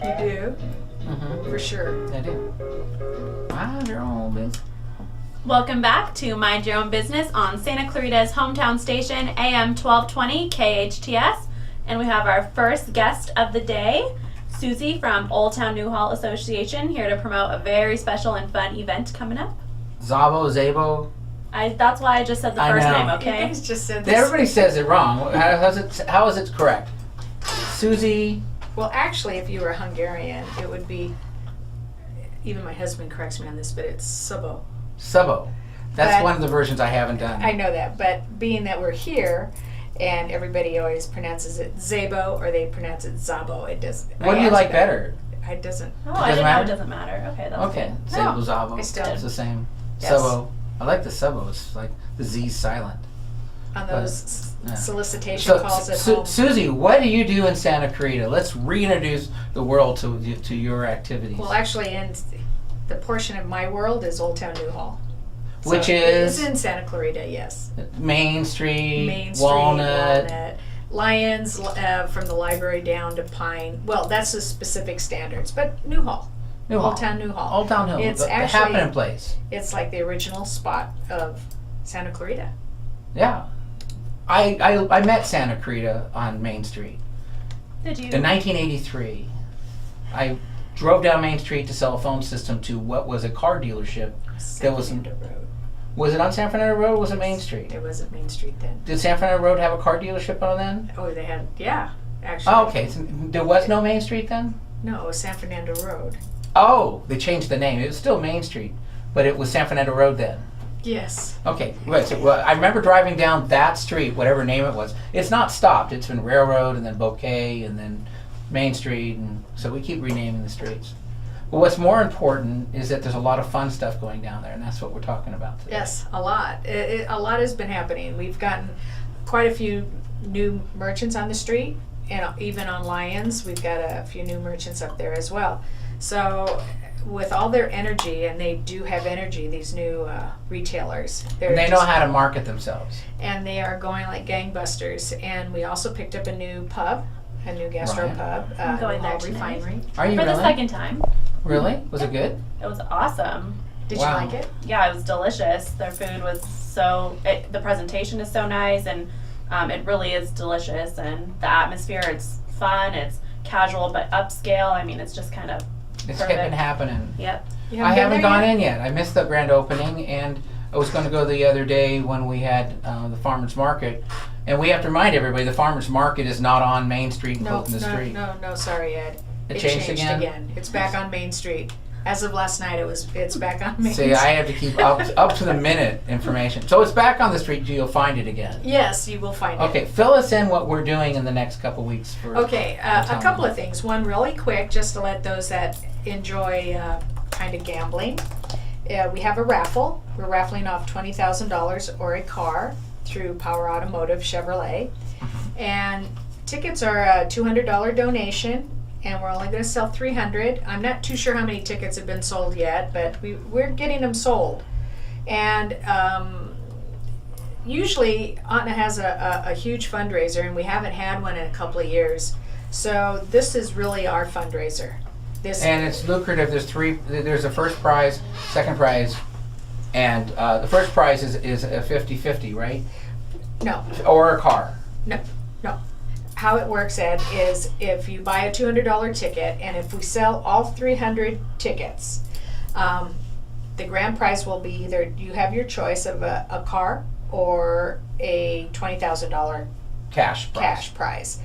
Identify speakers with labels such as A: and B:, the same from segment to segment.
A: You do?
B: Mm-hmm.
A: For sure.
B: I do. Mind your own business.
C: Welcome back to Mind Your Own Business on Santa Clarita's hometown station, AM 1220 KHTS. And we have our first guest of the day, Suzie from Old Town Newhall Association, here to promote a very special and fun event coming up.
B: Szabo.
C: That's why I just said the first name,
A: You
C: okay?
A: guys just said this.
B: Everybody says it wrong. How is it correct? Suzie.
A: Well, actually, if you were Hungarian, it would be, even my husband corrects me on this, but it's Szabo.
B: Szabo. That's
A: But-
B: one of the versions I haven't done.
A: I know that, but being that we're here, and everybody always pronounces it Szabo, or they pronounce it Szabo, it doesn't.
B: What do you like better?
A: It doesn't.
C: Oh, I
B: doesn't
C: didn't know
B: matter?
C: it doesn't matter. Okay, that's
B: Okay.
C: good.
B: Szabo,
A: No,
B: Szabo.
A: I still-
B: It's the same.
A: Yes.
B: Szabo. I like the Szabo. It's like the Z's silent.
A: On those
B: Yeah.
A: solicitation
B: So,
A: calls at home.
B: Suzie, what do you do in Santa Clarita? Let's reintroduce the world to your activities.
A: Well, actually, in the portion of my world is Old Town Newhall.
B: Which
A: So
B: is?
A: It's in Santa Clarita, yes.
B: Main Street,
A: Main Street,
B: Walnut.
A: Lions, from the library down to Pine. Well, that's the specific standards, but Newhall.
B: Newhall.
A: Old Town Newhall.
B: Old Town Newhall.
A: It's
B: the
A: actually-
B: happening place.
A: It's like the original spot of Santa Clarita.
B: Yeah. I met Santa Clarita on Main Street.
C: Did you?
B: In 1983, I drove down Main Street to sell a phone system to what was a car dealership. There was
A: San Fernando Road.
B: Was it on San Fernando Road or was it Main Street?
A: It wasn't Main Street then.
B: Did San Fernando Road have a car dealership on then?
A: Oh, they had, yeah, actually.
B: Oh, okay. So there was no Main Street then?
A: No, it was San Fernando Road.
B: Oh, they changed the name. It was still Main Street, but it was San Fernando Road then.
A: Yes.
B: Okay, right. So I remember driving down that street, whatever name it was. It's not stopped. It's been Railroad and then Bouquet and then Main Street, and so we keep renaming the streets. But what's more important is that there's a lot of fun stuff going down there, and that's what we're talking about today.
A: Yes, a lot. A lot has been happening. We've gotten quite a few new merchants on the street, and even on Lions, we've got a few new merchants up there as well. So, with all their energy, and they do have energy, these new retailers.
B: And they know how to market themselves.
A: And they are going like gangbusters. And we also picked up a new pub, a new gastro
B: Right.
A: pub,
C: I'm going
A: Newhall
C: there tonight.
A: Refinery.
B: Are you
C: For
B: really?
C: the second time.
B: Really? Was it good?
C: It was awesome.
A: Did
B: Wow.
A: you like it?
C: Yeah, it was delicious. Their food was the presentation is so nice, and it really is delicious. And the atmosphere, it's fun, it's casual but upscale. I mean, it's just kind of
B: It's
C: perfect.
B: been happening.
C: Yep.
A: You
B: I
A: been
B: haven't
A: there
B: gone
A: yet?
B: in yet. I missed the grand opening, and I was going to go the other day when we had the farmers market. And we have to remind everybody the farmers market is not on Main Street and
A: No,
B: closing the street.
A: no, sorry, Ed.
B: It changed again?
A: It's back on Main Street. As of last night, it's back on Main
B: See,
A: Street.
B: I have to keep up to the minute information. So it's back on the street. You'll find it again.
A: Yes, you will find it.
B: Okay, fill us in what we're doing in the next couple weeks.
A: Okay,
B: tell
A: a couple
B: me.
A: of things. One really quick, just to let those that enjoy kind of gambling. We have a raffle. We're raffling off $20,000 or a car through Power Automotive Chevrolet. And tickets are a $200 donation, and we're only going to sell 300. I'm not too sure how many tickets have been sold yet, but we're getting them sold. And usually OTNA has a huge fundraiser, and we haven't had one in a couple of years. So this is really our fundraiser.
B: And it's lucrative. There's a first prize, second prize, and the first prize is a 50-50, right?
A: No,
B: Or a car.
A: no. How it works, Ed, is if you buy a $200 ticket, and if we sell all 300 tickets, the grand prize will be either you have your choice of a car or a $20,000
B: Cash prize.
A: cash prize.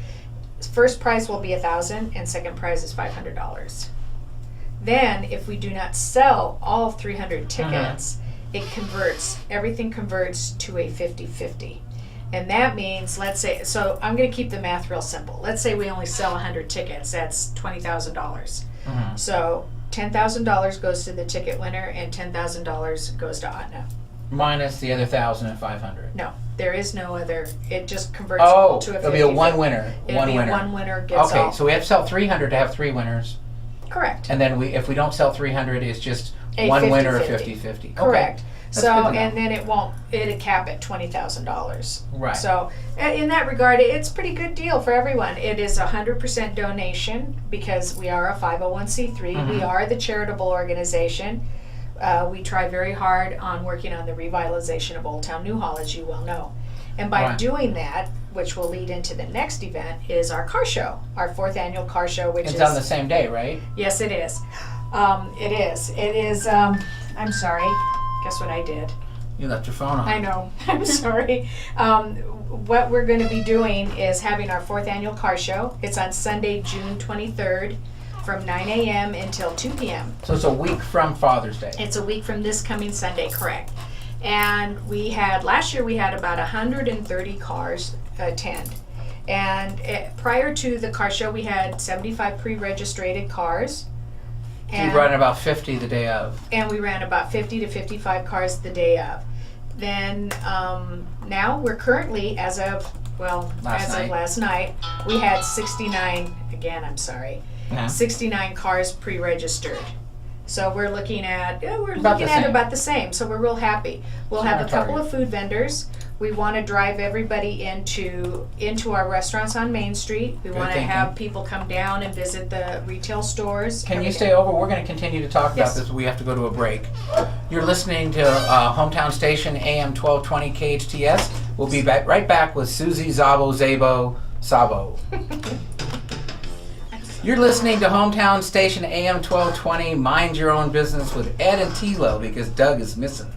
A: First prize will be $1,000, and second prize is $500. Then, if we do not sell all 300 tickets, everything converts to a 50-50. And that means, let's say, so I'm going to keep the math real simple. Let's say we only sell 100 tickets, that's $20,000. So $10,000 goes to the ticket winner, and $10,000 goes to OTNA.
B: Minus the other 1,500.
A: No, there is no other. It just converts
B: Oh,
A: to a 50-50.
B: it'll be a one winner.
A: It'll be one winner gets all.
B: Okay, so we have to sell 300 to have 3 winners,
A: Correct.
B: and then if we don't sell 300, it's just
A: A
B: one winner,
A: 50-50.
B: 50-50.
A: Correct.
B: Okay.
A: So,
B: good to know.
A: and then it'll cap at $20,000.
B: Right.
A: So, in that regard, it's a pretty good deal for everyone. It is 100% donation because we are a 501c3. We are the charitable organization. We try very hard on working on the revitalization of Old Town Newhall, as you well know. And by
B: Right.
A: doing that, which will lead into the next event, is our car show, our 4th annual car show, which
B: It's
A: is
B: on the same day, right?
A: Yes, it is. It is. It is. I'm sorry. Guess what I did?
B: You left your phone on.
A: I know. I'm sorry. What we're going to be doing is having our 4th annual car show. It's on Sunday, June 23rd, from 9 a.m. until 2 p.m.
B: So it's a week from Father's Day.
A: It's a week from this coming Sunday, correct? And last year we had about 130 cars attend. And prior to the car show, we had 75 pre-registered cars.
B: You run about 50 the day of.
A: And we ran about 50 to 55 cars the day of. Then now we're currently, as of last night, we had 69, again, I'm sorry, 69 cars pre-registered. So we're looking at about the same. So we're real happy. We'll have a couple of food vendors. We want to drive everybody into our restaurants on Main Street. We want to have people come down and visit the retail stores.
B: Can you stay over? We're going to continue to talk about this. We have to go to a break. You're listening to Hometown Station AM 1220 KHTS. We'll be right back with Suzie, Szabo. You're listening to Hometown Station AM 1220, Mind Your Own Business with Ed and Tilo because Doug is missing.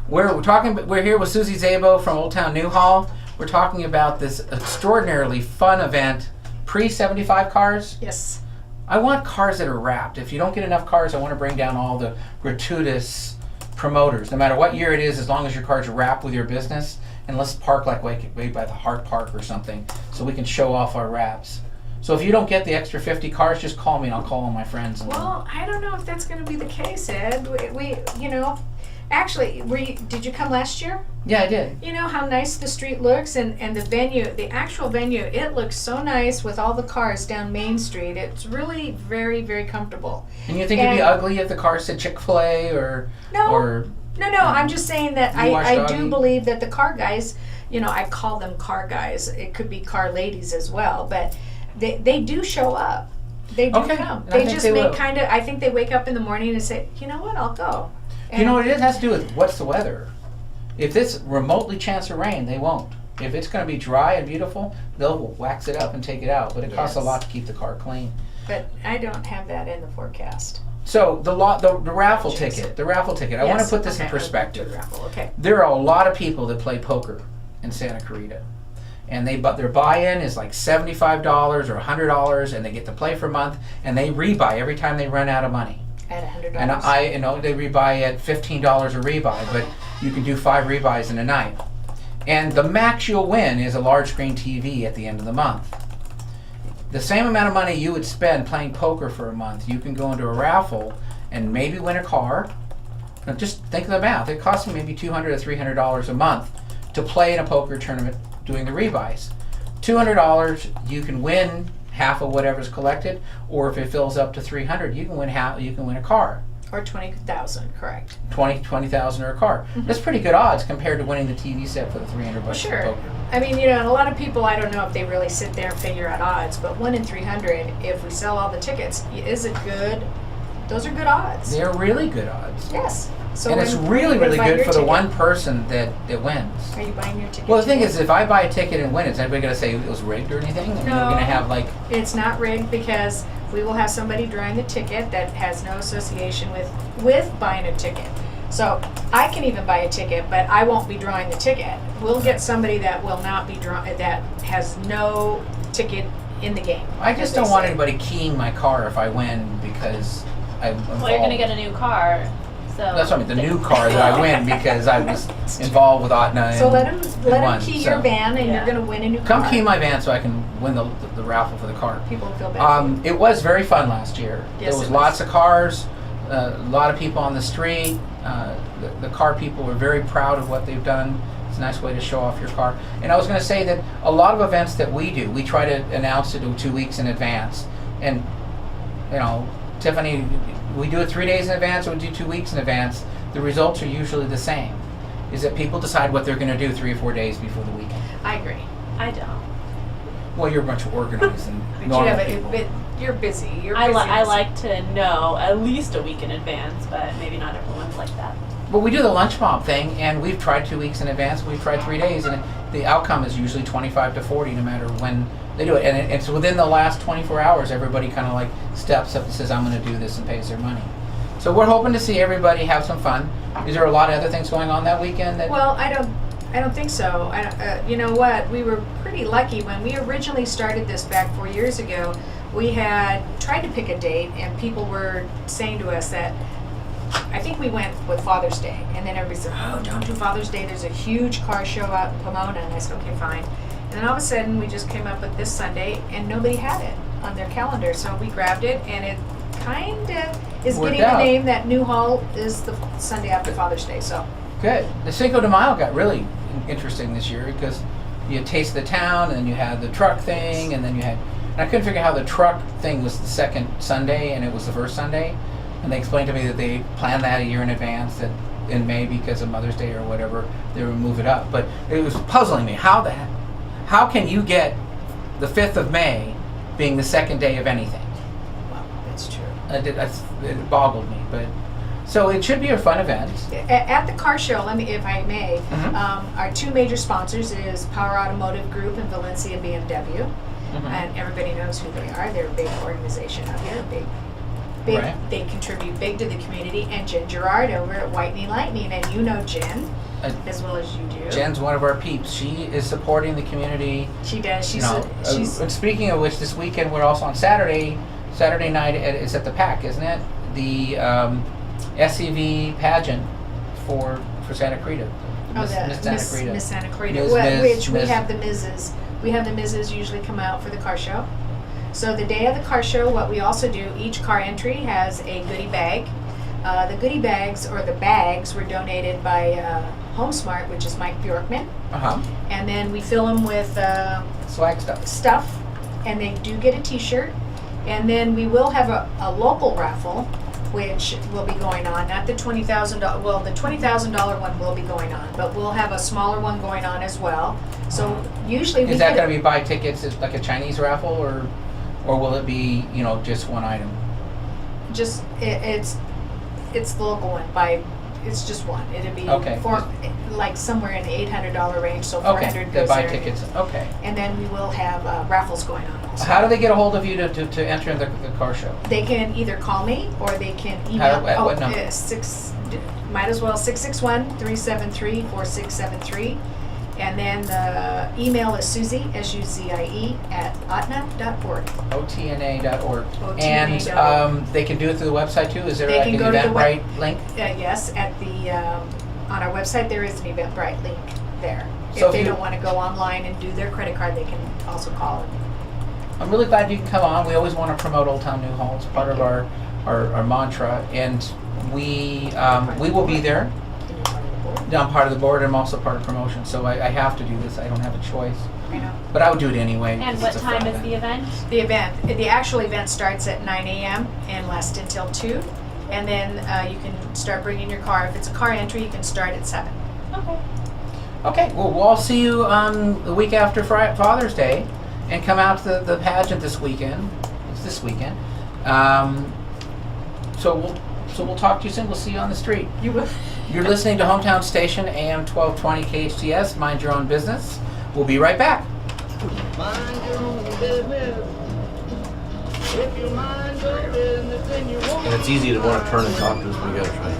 B: We're here with Suzie Szabo from Old Town Newhall. We're talking about this extraordinarily fun event, pre-75 cars.
A: Yes.
B: I want cars that are wrapped. If you don't get enough cars, I want to bring down all the gratuitous promoters, no matter what year it is, as long as your cars are wrapped with your business. And let's park like way by the Hart Park or something so we can show off our wraps. So if you don't get the extra 50 cars, just call me and I'll call all my friends.
A: Well, I don't know if that's going to be the case, Ed. Actually, did you come last year?
B: Yeah, I did.
A: You know how nice the street looks and the venue, the actual venue, it looks so nice with all the cars down Main Street. It's really very, very comfortable.
B: And you think it'd be ugly if the car said Chick-fil-A or...
A: No, I'm just saying that I do
B: doggy?
A: believe that the car guys, I call them car guys. It could be car ladies as well, but they do show up. They do come. They just I think they wake up in the morning and say, you know what, I'll go. And
B: you know what it is? It has to do with what's the weather. If it's remotely chance of rain, they won't. If it's going to be dry and beautiful, they'll wax it up and take it out. But it costs a lot to keep the car clean.
A: But I don't have that in the forecast.
B: So the raffle ticket. I want to put this in perspective. There are a lot of people that play poker in Santa Clarita. And their buy-in is like $75 or $100, and they get to play for a month, and they rebuy every time they run out of money.
A: At $100.
B: And they rebuy at $15 a rebuy, but you can do 5 rebuys in a night. And the max you'll win is a large screen TV at the end of the month. The same amount of money you would spend playing poker for a month, you can go into a raffle and maybe win a car. Now just think of the math. It costs you maybe $200 to $300 a month to play in a poker tournament doing the rebuys. $200, you can win half of whatever's collected, or if it fills up to $300, you can win a car.
A: Or $20,000, correct.
B: $20,000 or a car. That's pretty good odds compared to winning the TV set for the $300 bucks.
A: Sure.
B: For poker.
A: I mean, and a lot of people, I don't know if they really sit there and figure out odds, but 1 in 300, if we sell all the tickets, those are good odds.
B: They're really good odds.
A: Yes. So
B: and it's really, really good for the one person that wins.
A: Are you buying your ticket?
B: Well, the thing is, if I buy a ticket and win, is anybody going to say it was rigged or anything? I mean,
A: No.
B: you're going to have
A: It's not rigged because we will have somebody drawing the ticket that has no association with buying a ticket. So I can even buy a ticket, but I won't be drawing the ticket. We'll get somebody that will not be that has no ticket in the game.
B: I just don't want anybody keying my car if I win because I'm involved.
C: Well, you're going to get a new car. So
B: that's what I mean, the new car that I win because I was involved with OTNA.
A: So let him key your van and you're going to win a new car.
B: Come key my van so I can win the raffle for the car.
A: People feel bad.
B: It was very fun last year.
A: Yes,
B: there was lots of cars, a lot of people on the street. The car people were very proud of what they've done. It's a nice way to show off your car. And I was going to say that a lot of events that we do, we try to announce it 2 weeks in advance. And, Tiffany, we do it 3 days in advance or we do 2 weeks in advance. the results are usually the same. Is that people decide what they're going to do 3 or 4 days before the weekend.
A: I agree.
C: I don't.
B: Well, you're much more organized than
A: But
B: normal people.
A: you're busy. You're
C: I
A: busy.
C: like to know at least a week in advance, but maybe not everyone's like that.
B: But we do the lunch mob thing, and we've tried 2 weeks in advance. We've tried 3 days, and the outcome is usually 25 to 40, no matter when they do it. And it's within the last 24 hours, everybody kind of like steps up and says, "I'm going to do this," and pays their money. So we're hoping to see everybody have some fun. Is there a lot of other things going on that weekend?
A: Well, I don't think so. You know what? We were pretty lucky when we originally started this back 4 years ago. We had tried to pick a date, and people were saying to us that, I think we went with Father's Day, and then everybody said, "Oh, don't do Father's Day. There's a huge car show out in Pomona." And I said, "Okay, fine." And then all of a sudden, we just came up with this Sunday, and nobody had it on their calendar, so we grabbed it, and it kind of is
B: Worked
A: getting
B: out.
A: the name that Newhall is the Sunday after Father's Day. So
B: Good. The Cinco de Mayo got really interesting this year because you had Taste of the Town, and you had the truck thing, and then you had. And I couldn't figure out how the truck thing was the second Sunday, and it was the first Sunday. And they explained to me that they planned that a year in advance, that in May, because of Mother's Day or whatever, they would move it up. But it was puzzling me. How can you get the 5th of May being the second day of anything?
A: well, that's true.
B: It boggled me. But so it should be a fun event.
A: At the car show, if I may,
B: Mhm.
A: our two major sponsors is Power Automotive Group and Valencia BMW,
B: Mhm.
A: and everybody knows who they are. They're a big organization out here, big.
B: Right.
A: They contribute big to the community. And Jen Gerard over at Whitening Lightning, and you know Jen
B: Uh,
A: as well as you do.
B: Jen's one of our peeps. She is supporting the community.
A: She does.
B: You
A: She's
B: know,
A: she's
B: and speaking of which, this weekend we're also on Saturday night. It's at the PAC, isn't it? The SCV pageant for Santa Clarita.
A: Oh, the
B: Miss Santa Clarita.
A: Miss Santa Clarita,
B: Ms.
A: which we
B: Ms.
A: have the Mrs. We have the Mrs. usually come out for the car show. So the day of the car show, what we also do, each car entry has a goodie bag. The goodie bags, or the bags, were donated by HomeSmart, which is Mike Bjorkman. And then we fill them with
B: Swag stuff.
A: stuff, and they do get a t-shirt. And then we will have a local raffle, which will be going on, not the $20,000, well, the $20,000 one will be going on, but we'll have a smaller one going on as well. So usually we
B: Is that
A: get-
B: going to be buy tickets, like a Chinese raffle, or will it be, just one item?
A: just it's the local one it's just one. It'll be
B: Okay.
A: like somewhere in the $800 range, so
B: Okay,
A: 400
B: they
A: goes
B: buy
A: there.
B: tickets. Okay.
A: And then we will have raffles going on also.
B: How do they get a hold of you to enter the car show?
A: They can either call me or they can email.
B: At what number?
A: Might as well 661-373-4673. And then the email is Suzie, Suzie, at OTNA.org.
B: OTNA.org.
A: OTNA.org.
B: And they can do it through the website too? Is there
A: They
B: like
A: can
B: an
A: go to the
B: Eventbrite link?
A: Yes, at the on our website there is an Eventbrite link there.
B: So
A: If they
B: if you-
A: don't want to go online and do their credit card, they can also call it.
B: I'm really glad you can come on. We always want to promote Old Town Newhall. It's part of our mantra. And we will be there.
A: And you're part of the board.
B: I'm part of the board. I'm also part of promotion. So I have to do this. I don't have a choice.
A: I know.
B: But I would do it anyway.
C: And
B: because
C: what
B: it's a fun
C: time is
B: event.
C: the event?
A: The actual event starts at 9 a.m. and lasts until 2. And then you can start bringing your car. If it's a car entry, you can start at 7.
C: Okay.
B: Okay, well, we'll all see you the week after Father's Day, and come out to the pageant this weekend. It's this weekend. So we'll talk to you soon. We'll see you on the street.
A: You will.
B: You're listening to Hometown Station, AM 1220 KHTS. Mind your own business. We'll be right back.
D: Mind your own business. If you mind your business, then you won't.
E: And it's easy to want to turn and talk to us when you gotta try.